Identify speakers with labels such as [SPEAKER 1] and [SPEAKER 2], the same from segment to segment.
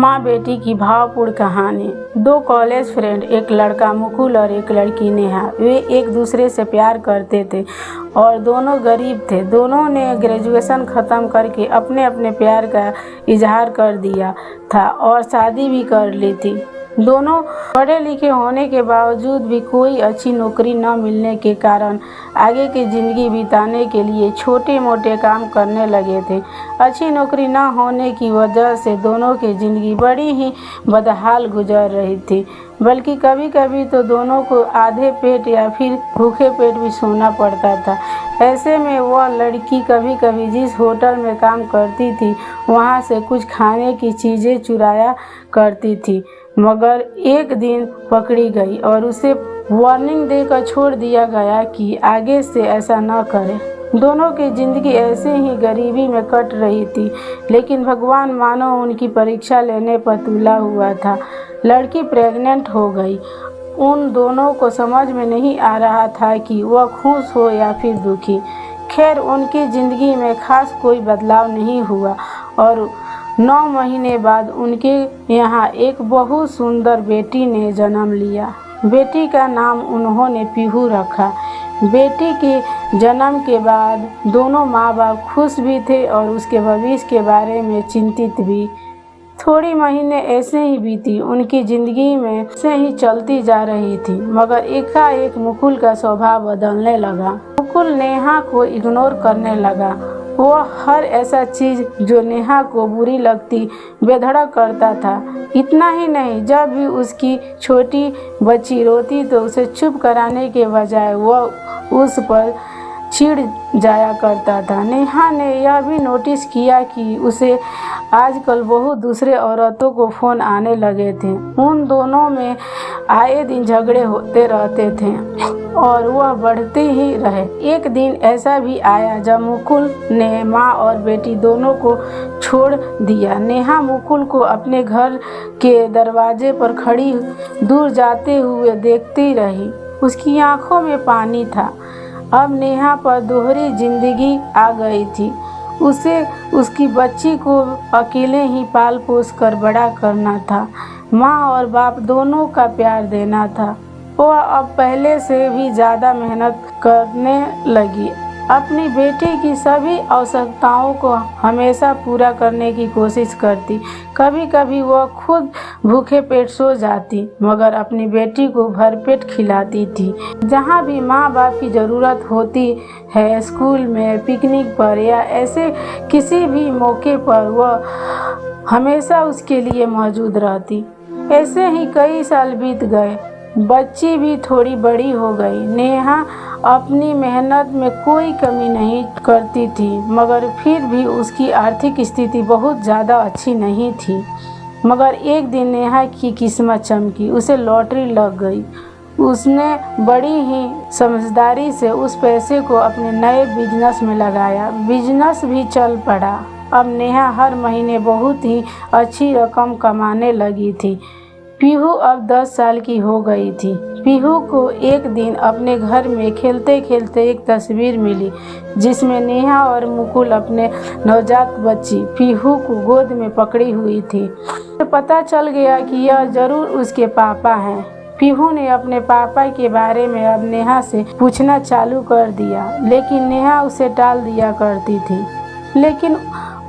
[SPEAKER 1] माँ बेटी की भावपूर्ण कहानी। दो कॉलेज फ्रेंड, एक लड़का मुकुल और एक लड़की नेहा, वे एक दूसरे से प्यार करते थे और दोनों गरीब थे। दोनों ने ग्रेजुएशन ख़त्म करके अपने अपने प्यार का इजहार कर दिया था और शादी भी कर ली थी। दोनों पढ़े लिखे होने के बावजूद भी कोई अच्छी नौकरी न मिलने के कारण आगे की ज़िंदगी बिताने के लिए छोटे मोटे काम करने लगे थे। अच्छी नौकरी न होने की वजह से दोनों की ज़िंदगी बड़ी ही बदहाल गुजर रही थी, बल्कि कभी कभी तो दोनों को आधे पेट या फिर भूखे पेट भी सोना पड़ता था। ऐसे में वह लड़की कभी कभी जिस होटल में काम करती थी वहाँ से कुछ खाने की चीज़ें चुराया करती थी, मगर एक दिन पकड़ी गई और उसे वार्निंग देकर छोड़ दिया गया कि आगे से ऐसा न करे। दोनों की ज़िंदगी ऐसे ही गरीबी में कट रही थी, लेकिन भगवान मानो उनकी परीक्षा लेने पर तुला हुआ था। लड़की प्रेग्नेंट हो गई। उन दोनों को समझ में नहीं आ रहा था कि वह खुश हो या फिर दुखी। खैर, उनकी ज़िंदगी में खास कोई बदलाव नहीं हुआ और 9 महीने बाद उनके यहाँ एक बहुत सुंदर बेटी ने जन्म लिया। बेटी का नाम उन्होंने पीहू रखा। बेटी के जन्म के बाद दोनों माँ बाप खुश भी थे और उसके भविष्य के बारे में चिंतित भी। थोड़ी महीने ऐसे ही बीती, उनकी ज़िंदगी में ऐसे ही चलती जा रही थी, मगर एकाएक मुकुल का स्वभाव बदलने लगा। मुकुल नेहा को इग्नोर करने लगा। वह हर ऐसा चीज़ जो नेहा को बुरी लगती बेधड़क करता था। इतना ही नहीं, जब भी उसकी छोटी बच्ची रोती तो उसे चुप कराने के बजाय वह उस पर चिढ़ जाया करता था। नेहा ने यह भी नोटिस किया कि उसे आजकल बहुत दूसरे औरतों को फ़ोन आने लगे थे। उन दोनों में आए दिन झगड़े होते रहते थे और वह बढ़ते ही रहे। एक दिन ऐसा भी आया जब मुकुल ने माँ और बेटी दोनों को छोड़ दिया। नेहा मुकुल को अपने घर के दरवाजे पर खड़ी दूर जाते हुए देखती रही। उसकी आंखों में पानी था। अब नेहा पर दोहरी जिंदगी आ गई थी। उसे उसकी बच्ची को अकेले ही पाल पोस कर बड़ा करना था। माँ और बाप दोनों का प्यार देना था। वह अब पहले से भी ज़्यादा मेहनत करने लगी। अपनी बेटी की सभी आवश्यकताओं को हमेशा पूरा करने की कोशिश करती। कभी कभी वह खुद भूखे पेट सो जाती, मगर अपनी बेटी को भरपेट खिलाती थी। जहाँ भी माँ बाप की ज़रूरत होती है, स्कूल में, पिकनिक पर या ऐसे किसी भी मौके पर, वह हमेशा उसके लिए मौजूद रहती। ऐसे ही कई साल बीत गए। बच्ची भी थोड़ी बड़ी हो गई। नेहा अपनी मेहनत में कोई कमी नहीं करती थी, मगर फिर भी उसकी आर्थिक स्थिति बहुत ज़्यादा अच्छी नहीं थी। मगर एक दिन नेहा की किस्मत चमकी। उसे लॉटरी लग गई। उसने बड़ी ही समझदारी से उस पैसे को अपने नए बिजनेस में लगाया। बिजनेस भी चल पड़ा। अब नेहा हर महीने बहुत ही अच्छी रकम कमाने लगी थी। पीहू अब 10 साल की हो गई थी। पीहू को एक दिन अपने घर में खेलते खेलते एक तस्वीर मिली, जिसमें नेहा और मुकुल अपने नवजात बच्ची पीहू को गोद में पकड़ी हुई थी। तो पता चल गया कि यह जरूर उसके पापा हैं। पीहू ने अपने पापा के बारे में अब नेहा से पूछना चालू कर दिया, लेकिन नेहा उसे टाल दिया करती थी। लेकिन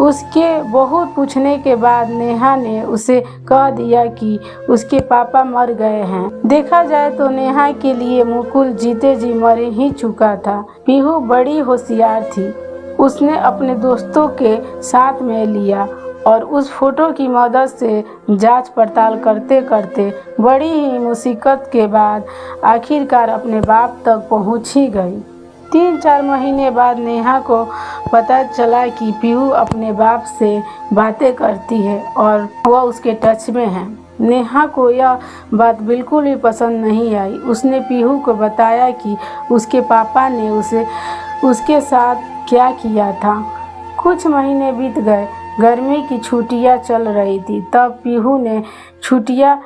[SPEAKER 1] उसके बहुत पूछने के बाद नेहा ने उसे कह दिया कि उसके पापा मर गए हैं। देखा जाए तो नेहा के लिए मुकुल जीते जी मर ही चुका था। पीहू बड़ी होशियार थी। उसने अपने दोस्तों के साथ में लिया और उस फोटो की मदद से जांच पड़ताल करते करते बड़ी ही मुसीबत के बाद आखिरकार अपने बाप तक पहुंच ही गई। 3-4 महीने बाद नेहा को पता चला कि पीहू अपने बाप से बातें करती है और वह उसके टच में है। नेहा को यह बात बिल्कुल भी पसंद नहीं आई। उसने पीहू को बताया कि उसके पापा ने उसके साथ क्या किया था। कुछ महीने बीत गए। गर्मी की छुट्टियां चल रही थी। तब पीहू ने छुट्टियां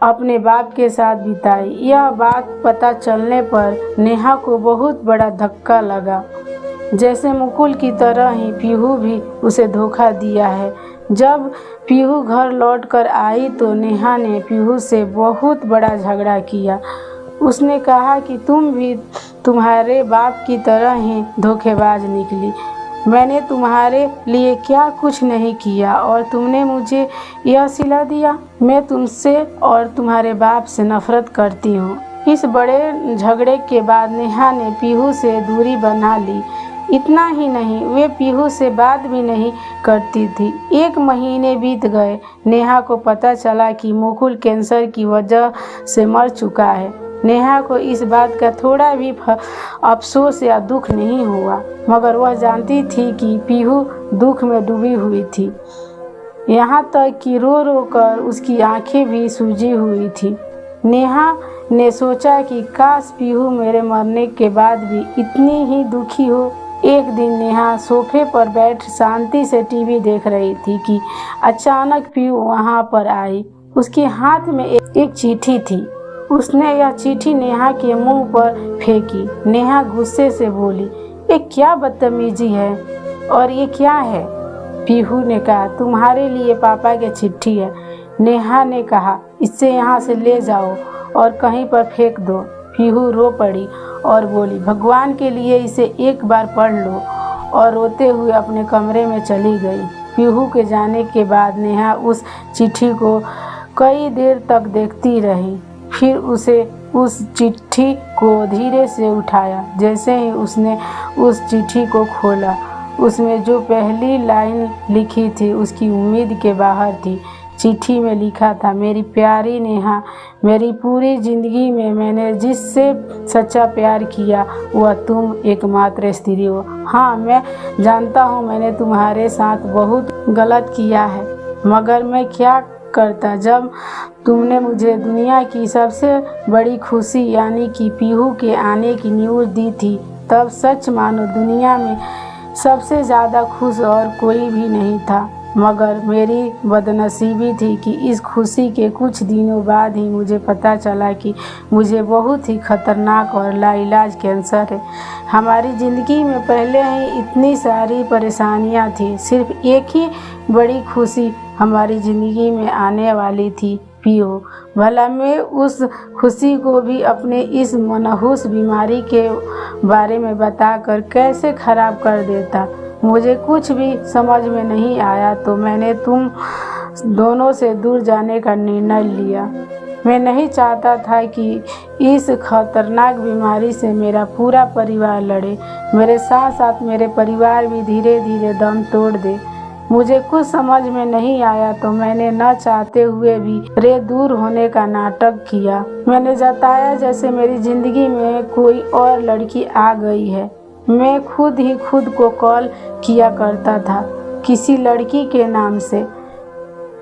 [SPEAKER 1] अपने बाप के साथ बिताई। यह बात पता चलने पर नेहा को बहुत बड़ा धक्का लगा। जैसे मुकुल की तरह ही पीहू भी उसे धोखा दिया है। जब पीहू घर लौटकर आई तो नेहा ने पीहू से बहुत बड़ा झगड़ा किया। उसने कहा कि तुम भी तुम्हारे बाप की तरह ही धोखेबाज निकली। मैंने तुम्हारे लिए क्या कुछ नहीं किया और तुमने मुझे यह सिला दिया। मैं तुमसे और तुम्हारे बाप से नफरत करती हूँ। इस बड़े झगड़े के बाद नेहा ने पीहू से दूरी बना ली। इतना ही नहीं, वे पीहू से बात भी नहीं करती थी। 1 महीने बीत गए। नेहा को पता चला कि मुकुल कैंसर की वजह से मर चुका है। नेहा को इस बात का थोड़ा भी अफसोस या दुख नहीं हुआ, मगर वह जानती थी कि पीहू दुख में डूबी हुई थी। यहाँ तक कि रो रो कर उसकी आंखें भी सूजी हुई थी। नेहा ने सोचा कि काश पीहू मेरे मरने के बाद भी इतनी ही दुखी हो। एक दिन नेहा सोफे पर बैठ शांति से टीवी देख रही थी कि अचानक पीहू वहाँ पर आई। उसके हाथ में एक चिट्ठी थी। उसने यह चिट्ठी नेहा के मुंह पर फेंकी। नेहा गुस्से से बोली, ये क्या बदतमीजी है और ये क्या है? पीहू ने कहा, तुम्हारे लिए पापा की चिट्ठी है। नेहा ने कहा, इसे यहाँ से ले जाओ और कहीं पर फेंक दो। पीहू रो पड़ी और बोली, भगवान के लिए इसे एक बार पढ़ लो, और रोते हुए अपने कमरे में चली गई। पीहू के जाने के बाद नेहा उस चिट्ठी को कई देर तक देखती रही। फिर उसे उस चिट्ठी को धीरे से उठाया। जैसे ही उसने उस चिट्ठी को खोला, उसमें जो पहली लाइन लिखी थी उसकी उम्मीद के बाहर थी। चिट्ठी में लिखा था, मेरी प्यारी नेहा, मेरी पूरी ज़िंदगी में मैंने जिससे सच्चा प्यार किया वह तुम एकमात्र स्त्री हो। हाँ, मैं जानता हूँ मैंने तुम्हारे साथ बहुत गलत किया है, मगर मैं क्या करता जब तुमने मुझे दुनिया की सबसे बड़ी खुशी यानी कि पीहू के आने की न्यूज़ दी थी। तब सच मानो दुनिया में सबसे ज़्यादा खुश और कोई भी नहीं था। मगर मेरी बदनसीबी थी कि इस खुशी के कुछ दिनों बाद ही मुझे पता चला कि मुझे बहुत ही खतरनाक और लाइलाज कैंसर है। हमारी ज़िंदगी में पहले ही इतनी सारी परेशानियां थी, सिर्फ एक ही बड़ी खुशी हमारी ज़िंदगी में आने वाली थी, पीहू। भला मैं उस खुशी को भी अपने इस मनहूस बीमारी के बारे में बताकर कैसे ख़राब कर देता। मुझे कुछ भी समझ में नहीं आया तो मैंने तुम दोनों से दूर जाने का निर्णय लिया। मैं नहीं चाहता था कि इस खतरनाक बीमारी से मेरा पूरा परिवार लड़े। मेरे साथ साथ मेरे परिवार भी धीरे धीरे दम तोड़ दे। मुझे कुछ समझ में नहीं आया तो मैंने न चाहते हुए भी रे दूर होने का नाटक किया। मैंने जताया जैसे मेरी ज़िंदगी में कोई और लड़की आ गई है। मैं खुद ही खुद को कॉल किया करता था किसी लड़की के नाम से।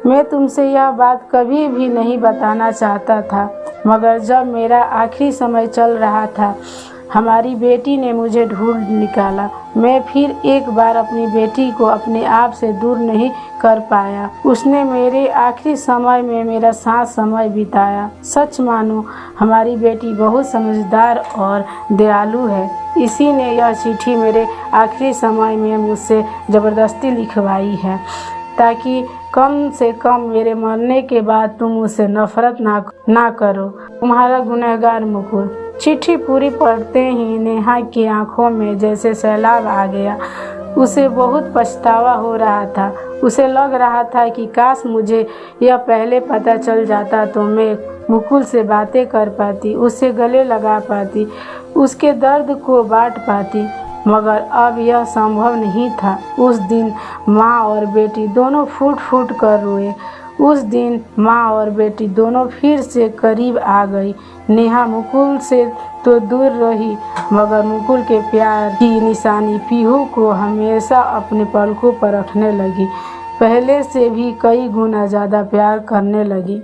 [SPEAKER 1] मैं तुमसे यह बात कभी भी नहीं बताना चाहता था, मगर जब मेरा आखिरी समय चल रहा था, हमारी बेटी ने मुझे ढूंढ निकाला। मैं फिर एक बार अपनी बेटी को अपने आप से दूर नहीं कर पाया। उसने मेरे आखिरी समय में मेरा साथ समय बिताया। सच मानो हमारी बेटी बहुत समझदार और दयालु है। इसी ने यह चिट्ठी मेरे आखिरी समय में मुझसे ज़बरदस्ती लिखवाई है, ताकि कम से कम मेरे मरने के बाद तुम मुझसे नफरत ना करो। तुम्हारा गुनहगार मुकुल। चिट्ठी पूरी पढ़ते ही नेहा की आंखों में जैसे सैलाब आ गया। उसे बहुत पछतावा हो रहा था। उसे लग रहा था कि काश मुझे यह पहले पता चल जाता तो मैं मुकुल से बातें कर पाती, उससे गले लगा पाती, उसके दर्द को बांट पाती, मगर अब यह संभव नहीं था। उस दिन माँ और बेटी दोनों फूट फूट कर रोए। उस दिन माँ और बेटी दोनों फिर से करीब आ गई। नेहा मुकुल से तो दूर रही, मगर मुकुल के प्यार की निशानी पीहू को हमेशा अपने पलकों पर रखने लगी। पहले से भी कई गुना ज़्यादा प्यार करने लगी।